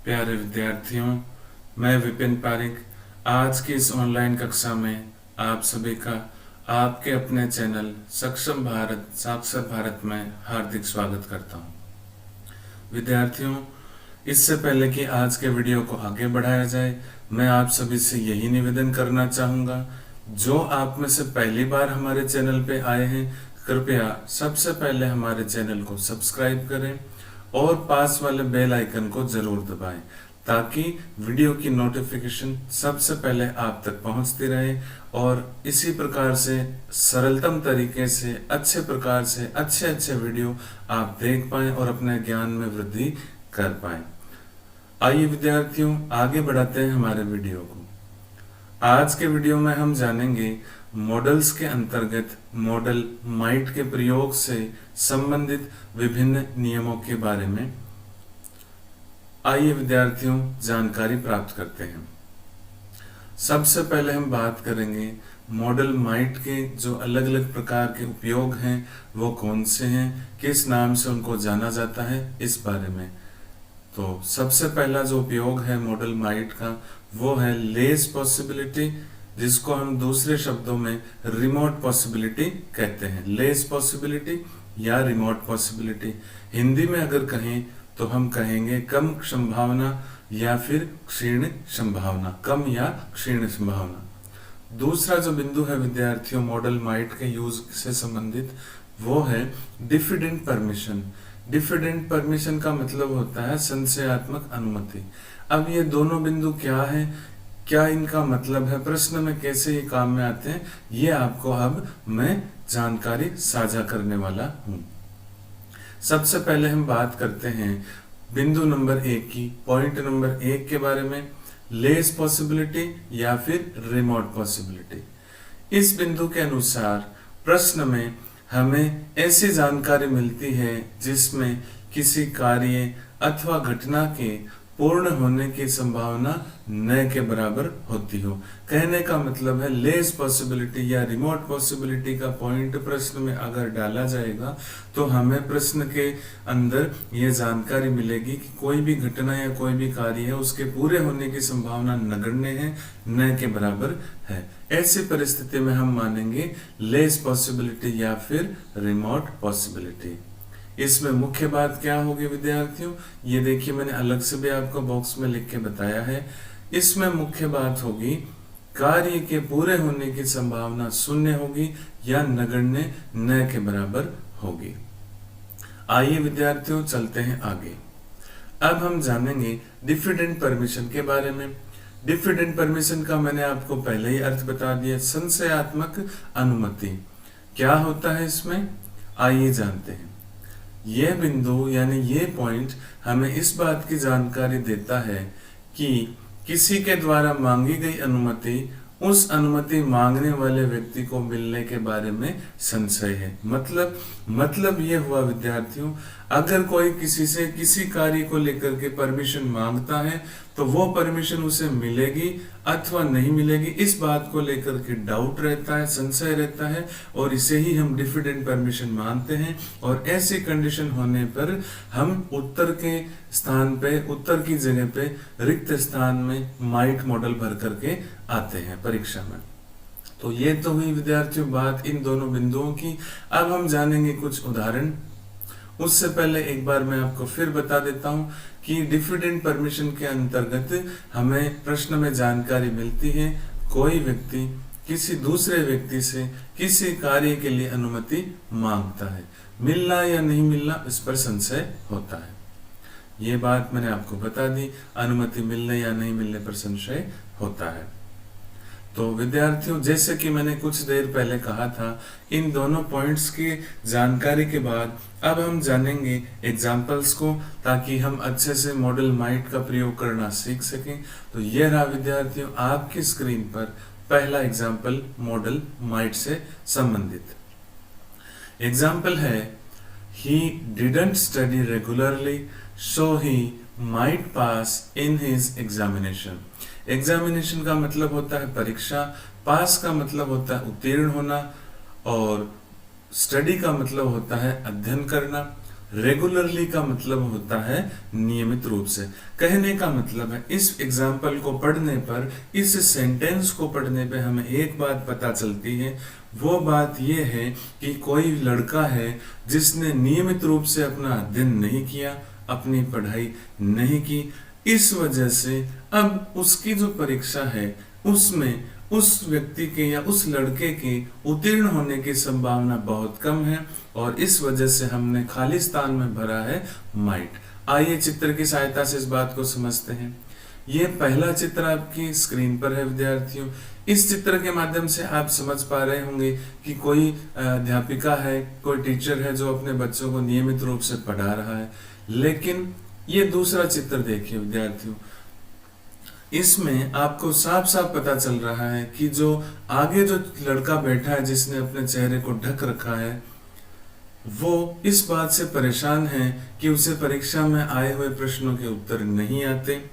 प्यारे विद्यार्थियों, मैं विपिन पारिक आज की इस ऑनलाइन कक्षा में आप सभी का आपके अपने चैनल सक्षम भारत साक्षर भारत में हार्दिक स्वागत करता हूं। विद्यार्थियों, इससे पहले कि आज के वीडियो को आगे बढ़ाया जाए, मैं आप सभी से यही निवेदन करना चाहूँगा, जो आप में से पहली बार हमारे चैनल पे आए हैं, कृपया सबसे पहले हमारे चैनल को सब्सक्राइब करें और पास वाले बेल आइकन को जरूर दबाएं, ताकि वीडियो की नोटिफिकेशन सबसे पहले आप तक पहुंचती रहे और इसी प्रकार से सरलतम तरीके से अच्छे प्रकार से अच्छे वीडियो आप देख पाएं और अपने ज्ञान में वृद्धि कर पाएं। आइए विद्यार्थियों, आगे बढ़ाते हैं हमारे वीडियो को। आज के वीडियो में हम जानेंगे मॉडल्स के अंतर्गत मॉडल माइट के प्रयोग से संबंधित विभिन्न नियमों के बारे में। आइए विद्यार्थियों, जानकारी प्राप्त करते हैं। सबसे पहले हम बात करेंगे मॉडल माइट के जो अलग अलग प्रकार के उपयोग हैं वो कौन से हैं, किस नाम से उनको जाना जाता है, इस बारे में। तो सबसे पहला जो उपयोग है मॉडल माइट का वो है लेस पॉसिबिलिटी, जिसको हम दूसरे शब्दों में रिमोट पॉसिबिलिटी कहते हैं। लेस पॉसिबिलिटी या रिमोट पॉसिबिलिटी हिंदी में अगर कहें तो हम कहेंगे कम संभावना या फिर क्षीण संभावना, कम या क्षीण संभावना। दूसरा जो बिंदु है विद्यार्थियों मॉडल माइट के यूज से संबंधित वो है डिफिडेंट परमिशन। डिफिडेंट परमिशन का मतलब होता है संशयात्मक अनुमति। अब ये दोनों बिंदु क्या है, क्या इनका मतलब है, प्रश्न में कैसे ये काम में आते हैं, ये आपको अब मैं जानकारी साझा करने वाला हूं। सबसे पहले हम बात करते हैं बिंदु नंबर 1 की, पॉइंट नंबर 1 के बारे में, लेस पॉसिबिलिटी या फिर रिमोट पॉसिबिलिटी। इस बिंदु के अनुसार प्रश्न में हमें ऐसी जानकारी मिलती है जिसमें किसी कार्य अथवा घटना के पूर्ण होने की संभावना न के बराबर होती हो। कहने का मतलब है लेस पॉसिबिलिटी या रिमोट पॉसिबिलिटी का पॉइंट प्रश्न में अगर डाला जाएगा तो हमें प्रश्न के अंदर ये जानकारी मिलेगी कि कोई भी घटना या कोई भी कार्य है उसके पूरे होने की संभावना नगण्य है, न के बराबर है। ऐसी परिस्थिति में हम मानेंगे लेस पॉसिबिलिटी या फिर रिमोट पॉसिबिलिटी। इसमें मुख्य बात क्या होगी विद्यार्थियों, ये देखिए मैंने अलग से भी आपको बॉक्स में लिख के बताया है। इसमें मुख्य बात होगी कार्य के पूरे होने की संभावना शून्य होगी या नगण्य न के बराबर होगी। आइए विद्यार्थियों चलते हैं आगे। अब हम जानेंगे डिफिडेंट परमिशन के बारे में। डिफिडेंट परमिशन का मैंने आपको पहले ही अर्थ बता दिया, संशयात्मक अनुमति। क्या होता है इसमें, आइए जानते हैं। यह बिंदु यानी ये पॉइंट हमें इस बात की जानकारी देता है कि किसी के द्वारा मांगी गई अनुमति उस अनुमति मांगने वाले व्यक्ति को मिलने के बारे में संशय है। मतलब ये हुआ विद्यार्थियों, अगर कोई किसी से किसी कार्य को लेकर के परमिशन मांगता है तो वो परमिशन उसे मिलेगी अथवा नहीं मिलेगी, इस बात को लेकर के डाउट रहता है, संशय रहता है, और इसे ही हम डिफिडेंट परमिशन मानते हैं। और ऐसी कंडीशन होने पर हम उत्तर के स्थान पे, उत्तर की जगह पे रिक्त स्थान में माइट मॉडल भर करके आते हैं परीक्षा में। तो ये तो हुई विद्यार्थियों बात इन दोनों बिंदुओं की। अब हम जानेंगे कुछ उदाहरण। उससे पहले एक बार मैं आपको फिर बता देता हूं कि डिफिडेंट परमिशन के अंतर्गत हमें प्रश्न में जानकारी मिलती है कोई व्यक्ति किसी दूसरे व्यक्ति से किसी कार्य के लिए अनुमति मांगता है, मिलना या नहीं मिलना इस पर संशय होता है। ये बात मैंने आपको बता दी, अनुमति मिलने या नहीं मिलने पर संशय होता है। तो विद्यार्थियों, जैसे कि मैंने कुछ देर पहले कहा था, इन दोनों पॉइंट्स की जानकारी के बाद अब हम जानेंगे एग्जाम्पल्स को, ताकि हम अच्छे से मॉडल माइट का प्रयोग करना सीख सकें। तो यह रहा विद्यार्थियों आपकी स्क्रीन पर पहला एग्जाम्पल मॉडल माइट से संबंधित। एग्जाम्पल है, he didn't study regularly so he might pass in his examination. Examination का मतलब होता है परीक्षा, पास का मतलब होता है उत्तीर्ण होना, और स्टडी का मतलब होता है अध्ययन करना। रेगुलरली का मतलब होता है नियमित रूप से। कहने का मतलब है इस एग्जाम्पल को पढ़ने पर, इस सेंटेंस को पढ़ने पे हमें एक बात पता चलती है, वो बात ये है कि कोई लड़का है जिसने नियमित रूप से अपना अध्ययन नहीं किया, अपनी पढ़ाई नहीं की, इस वजह से अब उसकी जो परीक्षा है उसमें उस व्यक्ति के या उस लड़के के उत्तीर्ण होने की संभावना बहुत कम है, और इस वजह से हमने खाली स्थान में भरा है माइट। आइए चित्र की सहायता से इस बात को समझते हैं। ये पहला चित्र आपकी स्क्रीन पर है विद्यार्थियों। इस चित्र के माध्यम से आप समझ पा रहे होंगे कि कोई अध्यापिका है, कोई टीचर है जो अपने बच्चों को नियमित रूप से पढ़ा रहा है। लेकिन ये दूसरा चित्र देखिए विद्यार्थियों, इसमें आपको साफ साफ पता चल रहा है कि जो आगे जो लड़का बैठा है जिसने अपने चेहरे को ढक रखा है, वो इस बात से परेशान है कि उसे परीक्षा में आए हुए प्रश्नों के उत्तर नहीं आते।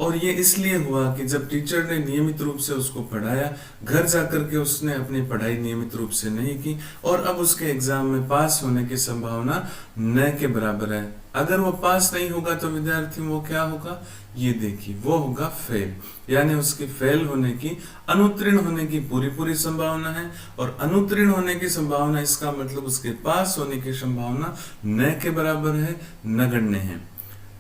और ये इसलिए हुआ कि जब टीचर ने नियमित रूप से उसको पढ़ाया, घर जाकर के उसने अपनी पढ़ाई नियमित रूप से नहीं की, और अब उसके एग्जाम में पास होने की संभावना न के बराबर है। अगर वो पास नहीं होगा तो विद्यार्थी वो क्या होगा, ये देखिए, वो होगा फेल, यानी उसकी फेल होने की, अनुत्तीर्ण होने की पूरी संभावना है। और अनुत्तीर्ण होने की संभावना, इसका मतलब उसके पास होने की संभावना न के बराबर है, नगण्य है।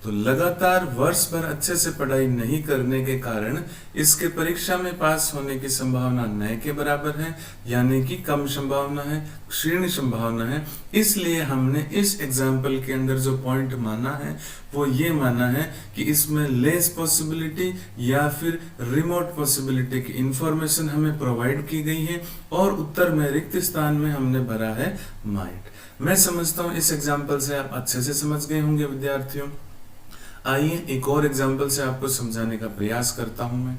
तो लगातार वर्ष भर अच्छे से पढ़ाई नहीं करने के कारण इसके परीक्षा में पास होने की संभावना न के बराबर है, यानी कि कम संभावना है, क्षीण संभावना है। इसलिए हमने इस एग्जाम्पल के अंदर जो पॉइंट माना है वो ये माना है कि इसमें लेस पॉसिबिलिटी या फिर रिमोट पॉसिबिलिटी की इंफॉर्मेशन हमें प्रोवाइड की गई है, और उत्तर में रिक्त स्थान में हमने भरा है माइट। मैं समझता हूँ इस एग्जाम्पल से आप अच्छे से समझ गए होंगे विद्यार्थियों। आइए एक और एग्जाम्पल से आपको समझाने का प्रयास करता हूं मैं।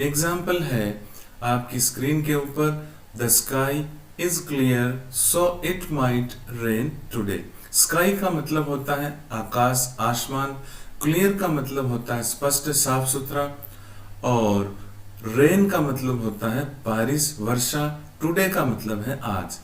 एग्जाम्पल है आपकी स्क्रीन के ऊपर, the sky is clear so it might rain today. Sky का मतलब होता है आकाश, आसमान। क्लियर का मतलब होता है स्पष्ट, साफ सुथरा। और रेन का मतलब होता है बारिश, वर्षा। टुडे का मतलब है आज।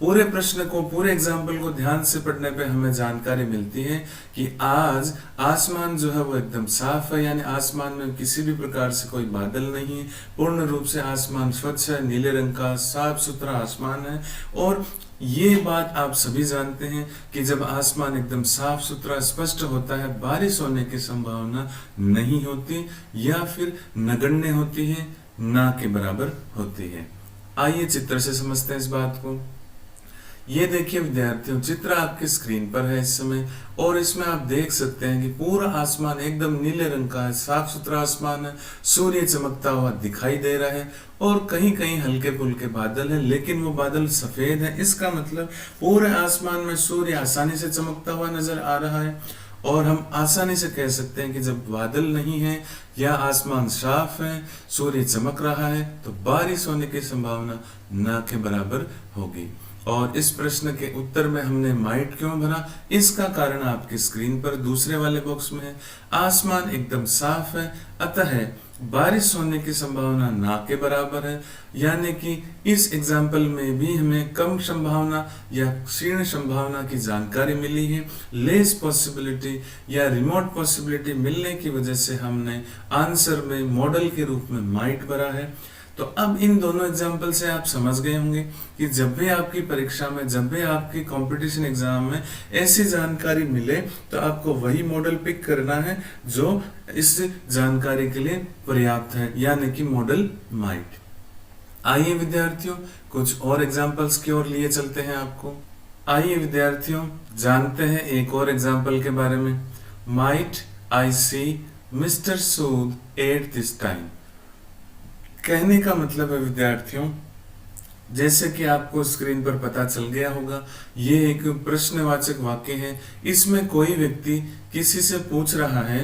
पूरे प्रश्न को, पूरे एग्जाम्पल को ध्यान से पढ़ने पे हमें जानकारी मिलती है कि आज आसमान जो है वो एकदम साफ है, यानी आसमान में किसी भी प्रकार से कोई बादल नहीं है, पूर्ण रूप से आसमान स्वच्छ है, नीले रंग का साफ सुथरा आसमान है। और ये बात आप सभी जानते हैं कि जब आसमान एकदम साफ सुथरा स्पष्ट होता है, बारिश होने की संभावना नहीं होती या फिर नगण्य होती है, ना के बराबर होती है। आइए चित्र से समझते हैं इस बात को। ये देखिए विद्यार्थियों, चित्र आपकी स्क्रीन पर है इस समय, और इसमें आप देख सकते हैं कि पूरा आसमान एकदम नीले रंग का है, साफ सुथरा आसमान है, सूर्य चमकता हुआ दिखाई दे रहा है, और कहीं कहीं हल्के फुल्के बादल है, लेकिन वो बादल सफेद है। इसका मतलब पूरे आसमान में सूर्य आसानी से चमकता हुआ नजर आ रहा है। और हम आसानी से कह सकते हैं कि जब बादल नहीं है या आसमान साफ है, सूर्य चमक रहा है, तो बारिश होने की संभावना ना के बराबर होगी। और इस प्रश्न के उत्तर में हमने माइट क्यों भरा, इसका कारण आपकी स्क्रीन पर दूसरे वाले बॉक्स में है। आसमान एकदम साफ है, अतः बारिश होने की संभावना ना के बराबर है, यानी कि इस एग्जाम्पल में भी हमें कम संभावना या क्षीण संभावना की जानकारी मिली है। लेस पॉसिबिलिटी या रिमोट पॉसिबिलिटी मिलने की वजह से हमने आंसर में मॉडल के रूप में माइट भरा है। तो अब इन दोनों एग्जाम्पल से आप समझ गए होंगे कि जब भी आपकी परीक्षा में, जब भी आपकी कंपटीशन एग्जाम में ऐसी जानकारी मिले तो आपको वही मॉडल पिक करना है जो इस जानकारी के लिए पर्याप्त है, यानी कि मॉडल माइट। आइए विद्यार्थियों कुछ और एग्जाम्पल्स की ओर लिए चलते हैं आपको। आइए विद्यार्थियों जानते हैं एक और एग्जाम्पल के बारे में। Might I see mister Sood at this time. कहने का मतलब है विद्यार्थियों, जैसे कि आपको स्क्रीन पर पता चल गया होगा, ये एक प्रश्नवाचक वाक्य है। इसमें कोई व्यक्ति किसी से पूछ रहा है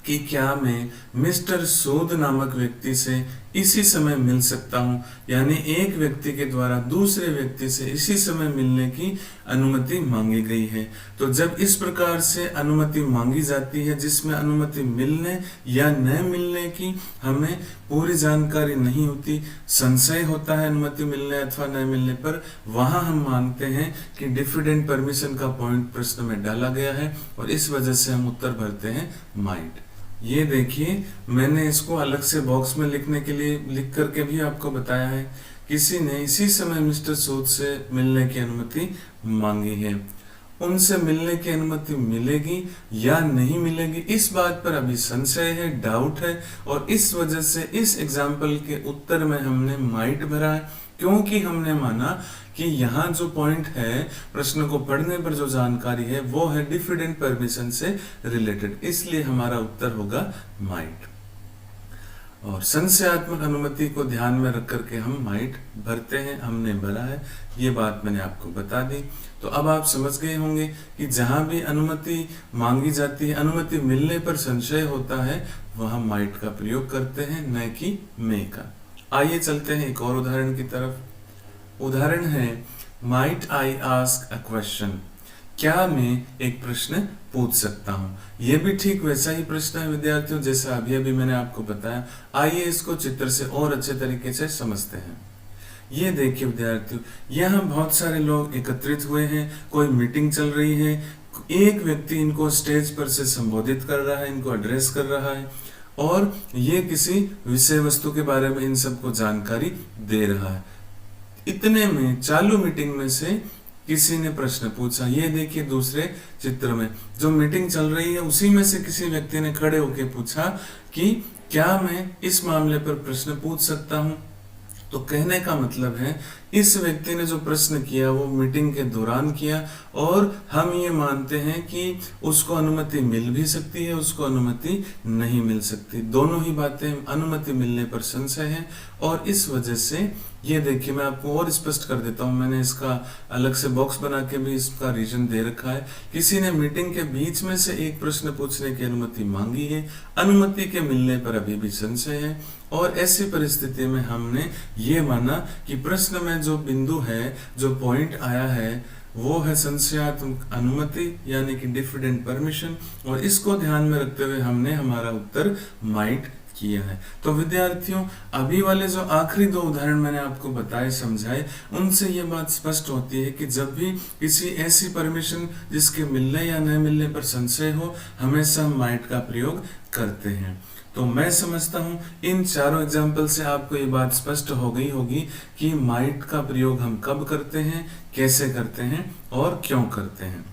कि क्या मैं मिस्टर सूद नामक व्यक्ति से इसी समय मिल सकता हूं, यानी एक व्यक्ति के द्वारा दूसरे व्यक्ति से इसी समय मिलने की अनुमति मांगी गई है। तो जब इस प्रकार से अनुमति मांगी जाती है जिसमें अनुमति मिलने या न मिलने की हमें पूरी जानकारी नहीं होती, संशय होता है अनुमति मिलने अथवा न मिलने पर, वहां हम मानते हैं कि डिफिडेंट परमिशन का पॉइंट प्रश्न में डाला गया है और इस वजह से हम उत्तर भरते हैं माइट। ये देखिए, मैंने इसको अलग से बॉक्स में लिखने के लिए लिख करके भी आपको बताया है। किसी ने इसी समय मिस्टर सूद से मिलने की अनुमति मांगी है, उनसे मिलने की अनुमति मिलेगी या नहीं मिलेगी इस बात पर अभी संशय है, डाउट है, और इस वजह से इस एग्जाम्पल के उत्तर में हमने माइट भरा है, क्योंकि हमने माना कि यहाँ जो पॉइंट है प्रश्न को पढ़ने पर जो जानकारी है वो है डिफिडेंट परमिशन से रिलेटेड, इसलिए हमारा उत्तर होगा माइट। और संशयात्मक अनुमति को ध्यान में रख करके हम माइट भरते हैं, हमने भरा है, ये बात मैंने आपको बता दी। तो अब आप समझ गए होंगे कि जहां भी अनुमति मांगी जाती है, अनुमति मिलने पर संशय होता है, वहां माइट का प्रयोग करते हैं, न कि मे का। आइए चलते हैं एक और उदाहरण की तरफ। उदाहरण है, might I ask a question, क्या मैं एक प्रश्न पूछ सकता हूं। यह भी ठीक वैसा ही प्रश्न है विद्यार्थियों जैसा अभी अभी मैंने आपको बताया। आइए इसको चित्र से और अच्छे तरीके से समझते हैं। ये देखिए विद्यार्थियों, यहाँ बहुत सारे लोग एकत्रित हुए हैं, कोई मीटिंग चल रही है, एक व्यक्ति इनको स्टेज पर से संबोधित कर रहा है, इनको एड्रेस कर रहा है और ये किसी विषय वस्तु के बारे में इन सबको जानकारी दे रहा है। इतने में चालू मीटिंग में से किसी ने प्रश्न पूछा। ये देखिए दूसरे चित्र में जो मीटिंग चल रही है उसी में से किसी व्यक्ति ने खड़े होकर पूछा कि क्या मैं इस मामले पर प्रश्न पूछ सकता हूं। तो कहने का मतलब है इस व्यक्ति ने जो प्रश्न किया वो मीटिंग के दौरान किया और हम ये मानते हैं कि उसको अनुमति मिल भी सकती है, उसको अनुमति नहीं मिल सकती। दोनों ही बातें अनुमति मिलने पर संशय है और इस वजह से ये देखिए मैं आपको और स्पष्ट कर देता हूं, मैंने इसका अलग से बॉक्स बना के भी इसका रीजन दे रखा है। किसी ने मीटिंग के बीच में से एक प्रश्न पूछने की अनुमति मांगी है, अनुमति के मिलने पर अभी भी संशय है और ऐसी परिस्थिति में हमने ये माना कि प्रश्न में जो बिंदु है, जो पॉइंट आया है वो है संशयात्मक अनुमति यानी कि डिफिडेंट परमिशन, और इसको ध्यान में रखते हुए हमने हमारा उत्तर माइट किया है। तो विद्यार्थियों, अभी वाले जो आखिरी दो उदाहरण मैंने आपको बताए समझाए, उनसे ये बात स्पष्ट होती है कि जब भी किसी ऐसी परमिशन जिसके मिलने या न मिलने पर संशय हो, हमेशा माइट का प्रयोग करते हैं। तो मैं समझता हूं इन चारों एग्जाम्पल से आपको ये बात स्पष्ट हो गई होगी कि माइट का प्रयोग हम कब करते हैं, कैसे करते हैं और क्यों करते हैं।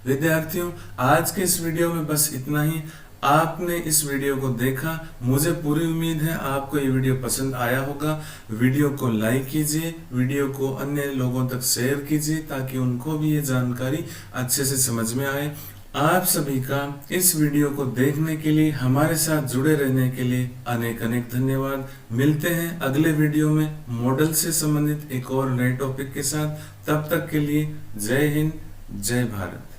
विद्यार्थियों, आज के इस वीडियो में बस इतना ही। आपने इस वीडियो को देखा, मुझे पूरी उम्मीद है आपको ये वीडियो पसंद आया होगा। वीडियो को लाइक कीजिए, वीडियो को अन्य लोगों तक शेयर कीजिए ताकि उनको भी ये जानकारी अच्छे से समझ में आए। आप सभी का इस वीडियो को देखने के लिए, हमारे साथ जुड़े रहने के लिए अनेक अनेक धन्यवाद। मिलते हैं अगले वीडियो में मॉडल से संबंधित एक और नए टॉपिक के साथ। तब तक के लिए जय हिंद, जय भारत।